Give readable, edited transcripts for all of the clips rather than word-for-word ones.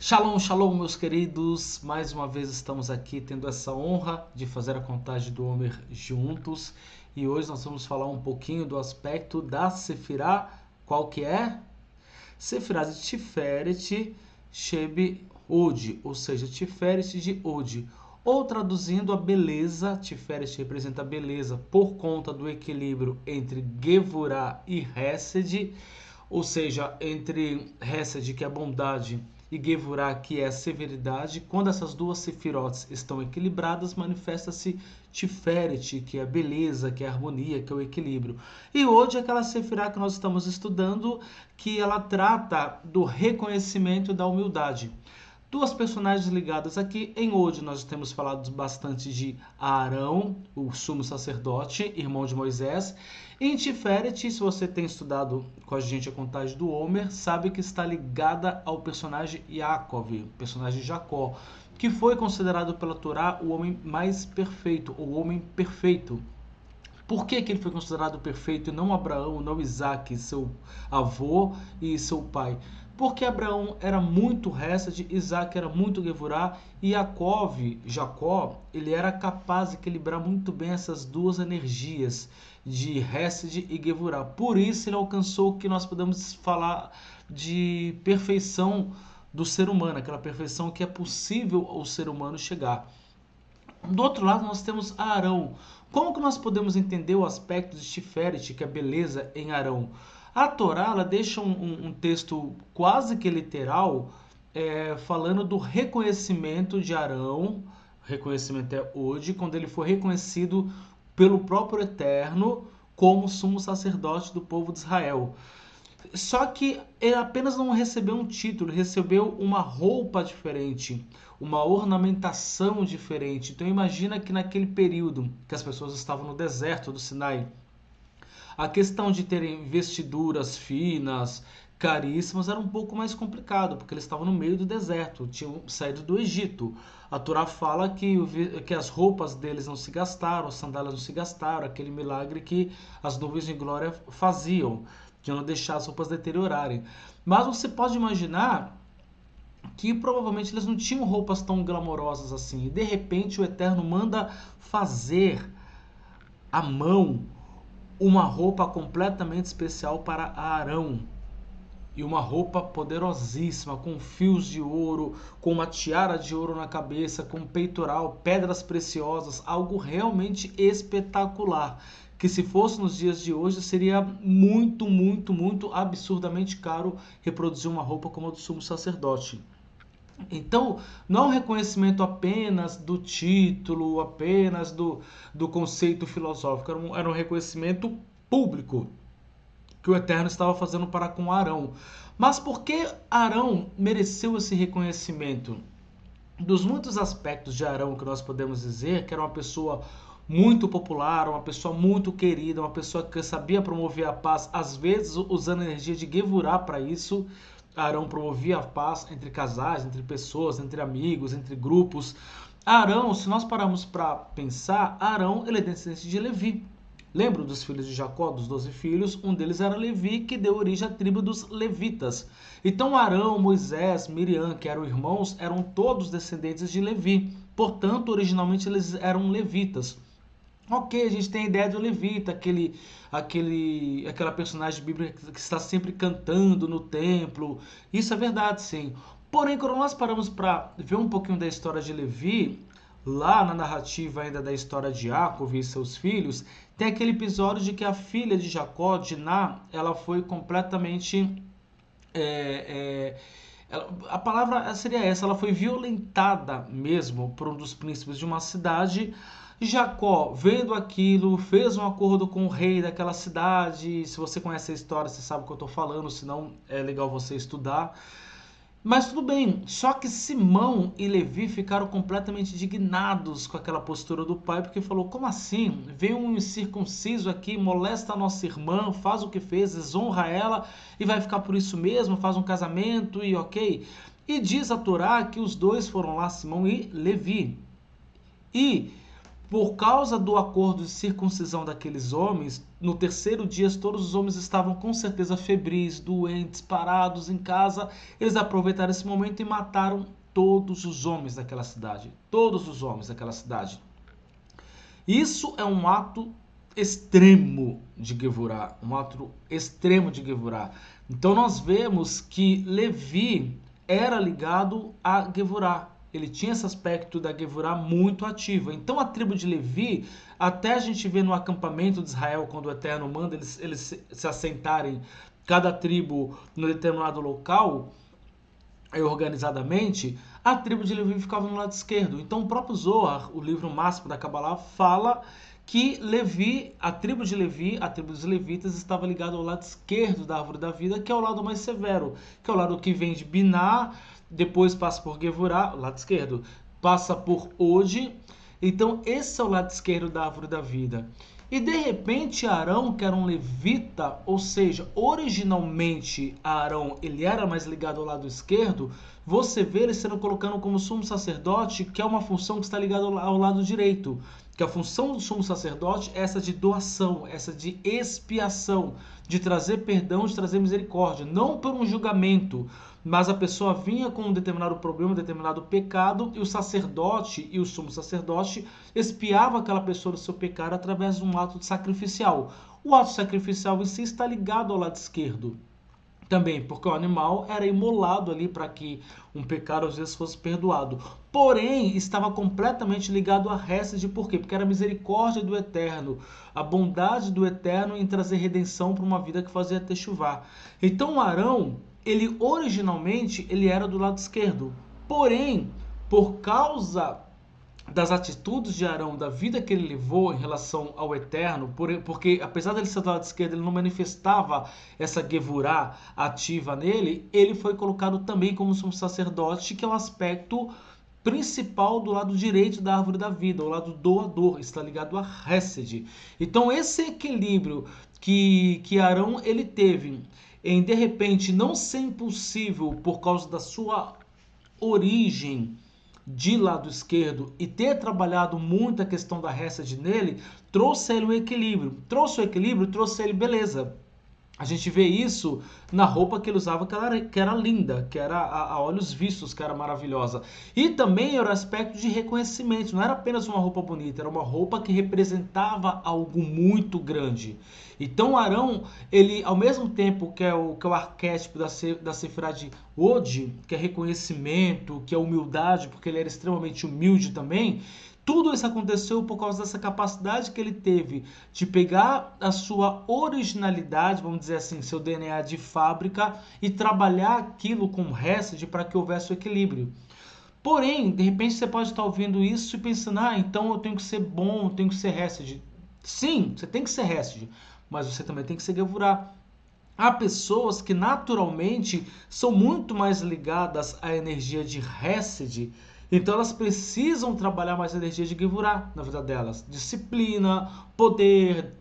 Shalom, shalom, meus queridos. Mais uma vez estamos aqui tendo essa honra de fazer a contagem do Homer juntos. E hoje nós vamos falar um pouquinho do aspecto da Sefirá. Qual que é? Sefirá de Tiferet Sheb Od, ou seja, Tiferet de Od. Ou traduzindo a beleza, Tiferet representa a beleza por conta do equilíbrio entre Gevurah e Hesed, ou seja, entre Hesed, que é a bondade, e Gevurah, que é a severidade. Quando essas duas sefirotes estão equilibradas, manifesta-se Tiferet, que é a beleza, que é a harmonia, que é o equilíbrio. E hoje aquela sefirá que nós estamos estudando, que ela trata do reconhecimento da humildade. Duas personagens ligadas aqui. Em Ode nós temos falado bastante de Arão, o sumo sacerdote, irmão de Moisés. Em Tiferet, se você tem estudado com a gente a contagem do Homer, sabe que está ligada ao personagem Yaakov, personagem Jacó, que foi considerado pela Torá o homem mais perfeito, o homem perfeito. Por que ele foi considerado perfeito e não Abraão, não Isaac, seu avô e seu pai? Porque Abraão era muito Hesed, Isaac era muito Gevurah e Jacó, ele era capaz de equilibrar muito bem essas duas energias de Hesed e Gevurah. Por isso ele alcançou o que nós podemos falar de perfeição do ser humano, aquela perfeição que é possível ao ser humano chegar. Do outro lado, nós temos Arão. Como que nós podemos entender o aspecto de Tiferet, que é beleza, em Arão? A Torá ela deixa um texto quase que literal, falando do reconhecimento de Arão, reconhecimento é Od, quando ele foi reconhecido pelo próprio Eterno como sumo sacerdote do povo de Israel. Só que ele apenas não recebeu um título, ele recebeu uma roupa diferente, uma ornamentação diferente. Então imagina que naquele período que as pessoas estavam no deserto do Sinai, a questão de terem vestiduras finas, caríssimas, era um pouco mais complicado, porque eles estavam no meio do deserto, tinham saído do Egito. A Torá fala que as roupas deles não se gastaram, as sandálias não se gastaram, aquele milagre que as nuvens de glória faziam, de não deixar as roupas deteriorarem. Mas você pode imaginar que provavelmente eles não tinham roupas tão glamorosas assim. E de repente o Eterno manda fazer à mão uma roupa completamente especial para Arão. E uma roupa poderosíssima, com fios de ouro, com uma tiara de ouro na cabeça, com peitoral, pedras preciosas, algo realmente espetacular. Que se fosse nos dias de hoje seria muito, muito, muito absurdamente caro reproduzir uma roupa como a do sumo sacerdote. Então, não é um reconhecimento apenas do título, apenas do conceito filosófico, era um reconhecimento público que o Eterno estava fazendo para com Arão. Mas por que Arão mereceu esse reconhecimento? Dos muitos aspectos de Arão que nós podemos dizer que era uma pessoa muito popular, uma pessoa muito querida, uma pessoa que sabia promover a paz, às vezes usando a energia de Gevurah para isso. Arão promovia a paz entre casais, entre pessoas, entre amigos, entre grupos. Arão, se nós pararmos para pensar, Arão ele é descendente de Levi. Lembram dos filhos de Jacó, dos 12 filhos? Um deles era Levi, que deu origem à tribo dos levitas. Então Arão, Moisés, Miriam, que eram irmãos, eram todos descendentes de Levi. Portanto, originalmente eles eram levitas. Ok, a gente tem a ideia do levita, aquela personagem bíblica que está sempre cantando no templo. Isso é verdade, sim. Porém, quando nós paramos para ver um pouquinho da história de Levi, lá na narrativa ainda da história de Jacob e seus filhos, tem aquele episódio de que a filha de Jacó, Diná, ela foi completamente... a palavra seria essa, ela foi violentada mesmo por um dos príncipes de uma cidade. Jacó, vendo aquilo, fez um acordo com o rei daquela cidade. Se você conhece a história, você sabe o que eu estou falando, senão é legal você estudar. Mas tudo bem, só que Simão e Levi ficaram completamente indignados com aquela postura do pai, porque falou, como assim? Vem um incircunciso aqui, molesta a nossa irmã, faz o que fez, desonra ela e vai ficar por isso mesmo, faz um casamento e ok. E diz a Torá que os dois foram lá, Simão e Levi. E Por causa do acordo de circuncisão daqueles homens, no terceiro dia todos os homens estavam com certeza febris, doentes, parados em casa. Eles aproveitaram esse momento e mataram todos os homens daquela cidade. Todos os homens daquela cidade. Isso é um ato extremo de Gevurah, um ato extremo de Gevurah. Então nós vemos que Levi era ligado a Gevurah. Ele tinha esse aspecto da Gevurah muito ativo. Então a tribo de Levi, até a gente vê no acampamento de Israel, quando o Eterno manda eles se assentarem, cada tribo no determinado local, organizadamente, a tribo de Levi ficava no lado esquerdo. Então o próprio Zohar, o livro máximo da Kabbalah, fala que Levi, a tribo de Levi, a tribo dos levitas, estava ligada ao lado esquerdo da árvore da vida, que é o lado mais severo, que é o lado que vem de Biná, depois passa por Gevurah, o lado esquerdo, passa por Hod. Então esse é o lado esquerdo da árvore da vida. E de repente Arão, que era um levita, ou seja, originalmente Arão ele era mais ligado ao lado esquerdo, você vê ele sendo colocado como sumo sacerdote, que é uma função que está ligada ao lado direito. Que a função do sumo sacerdote é essa de doação, essa de expiação, de trazer perdão, de trazer misericórdia, não por um julgamento, mas a pessoa vinha com um determinado problema, um determinado pecado, e o sacerdote e o sumo sacerdote expiava aquela pessoa do seu pecado através de um ato sacrificial. O ato sacrificial em si está ligado ao lado esquerdo. Também porque o animal era imolado ali para que um pecado às vezes fosse perdoado. Porém, estava completamente ligado a Hesed. Por quê? Porque era a misericórdia do Eterno, a bondade do Eterno em trazer redenção para uma vida que fazia techuvá. Então Arão, ele originalmente ele era do lado esquerdo. Porém, por causa das atitudes de Arão, da vida que ele levou em relação ao Eterno, porque apesar dele ser do lado esquerdo, ele não manifestava essa Gevurah ativa nele, ele foi colocado também como sumo sacerdote, que é o aspecto principal do lado direito da árvore da vida, o lado doador, está ligado a Hesed. Então esse equilíbrio que Arão ele teve em de repente não ser impossível por causa da sua origem de lado esquerdo e ter trabalhado muito a questão da Hesed nele, trouxe ele um equilíbrio. Trouxe o equilíbrio, trouxe ele beleza. A gente vê isso na roupa que ele usava, que era linda, que era a olhos vistos, que era maravilhosa. E também era o aspecto de reconhecimento, não era apenas uma roupa bonita, era uma roupa que representava algo muito grande. Então Arão, ele ao mesmo tempo que é o arquétipo da Sefirá de Hod, que é reconhecimento, que é humildade, porque ele era extremamente humilde também, tudo isso aconteceu por causa dessa capacidade que ele teve de pegar a sua originalidade, vamos dizer assim, seu DNA de fábrica e trabalhar aquilo com Hesed para que houvesse o equilíbrio. Porém, de repente você pode estar ouvindo isso e pensando, então eu tenho que ser bom, eu tenho que ser Hesed. Sim, você tem que ser Hesed, mas você também tem que ser Gevurah. Há pessoas que naturalmente são muito mais ligadas à energia de Hesed, então elas precisam trabalhar mais a energia de Gevurah na vida delas. Disciplina, poder,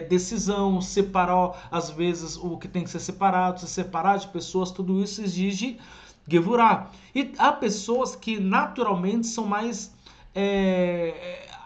decisão, separar às vezes o que tem que ser separado, se separar de pessoas, tudo isso exige Gevurah. E há pessoas que naturalmente são mais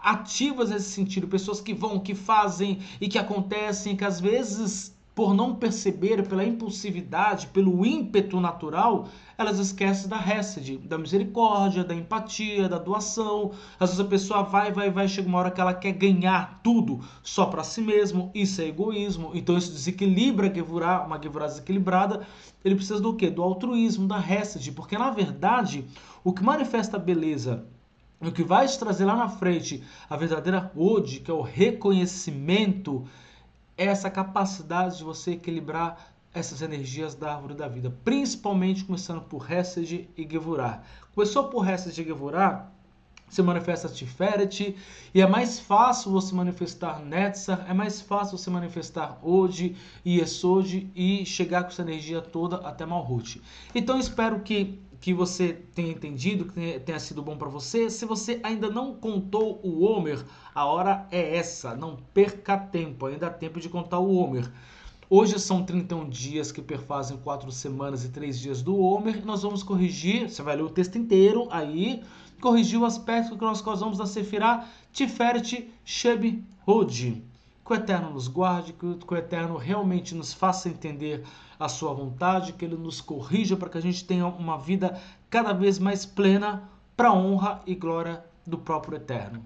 ativas nesse sentido, pessoas que vão, que fazem e que acontecem, que às vezes por não perceber, pela impulsividade, pelo ímpeto natural, elas esquecem da Hesed, da misericórdia, da empatia, da doação. Às vezes a pessoa vai, chega uma hora que ela quer ganhar tudo só para si mesmo, isso é egoísmo. Então isso desequilibra a Gevurah, uma Gevurah desequilibrada. Ele precisa do quê? Do altruísmo, da Hesed, porque na verdade o que manifesta a beleza, o que vai te trazer lá na frente a verdadeira Hod, que é o reconhecimento, essa capacidade de você equilibrar essas energias da árvore da vida, principalmente começando por Hesed e Gevurah. Começou por Hesed e Gevurah, se manifesta Tiferet, e é mais fácil você manifestar Netzach, é mais fácil você manifestar Hod e Yesod e chegar com essa energia toda até Malhut. Então espero que você tenha entendido, que tenha sido bom para você. Se você ainda não contou o Homer, a hora é essa, não perca tempo, ainda há tempo de contar o Homer. Hoje são 31 dias que perfazem 4 semanas e 3 dias do Homer. Nós vamos corrigir, você vai ler o texto inteiro aí, corrigir o aspecto que nós causamos da Sefirá Tiferet Sheb Hod. Que o Eterno nos guarde, que o Eterno realmente nos faça entender a sua vontade, que Ele nos corrija para que a gente tenha uma vida cada vez mais plena para a honra e glória do próprio Eterno.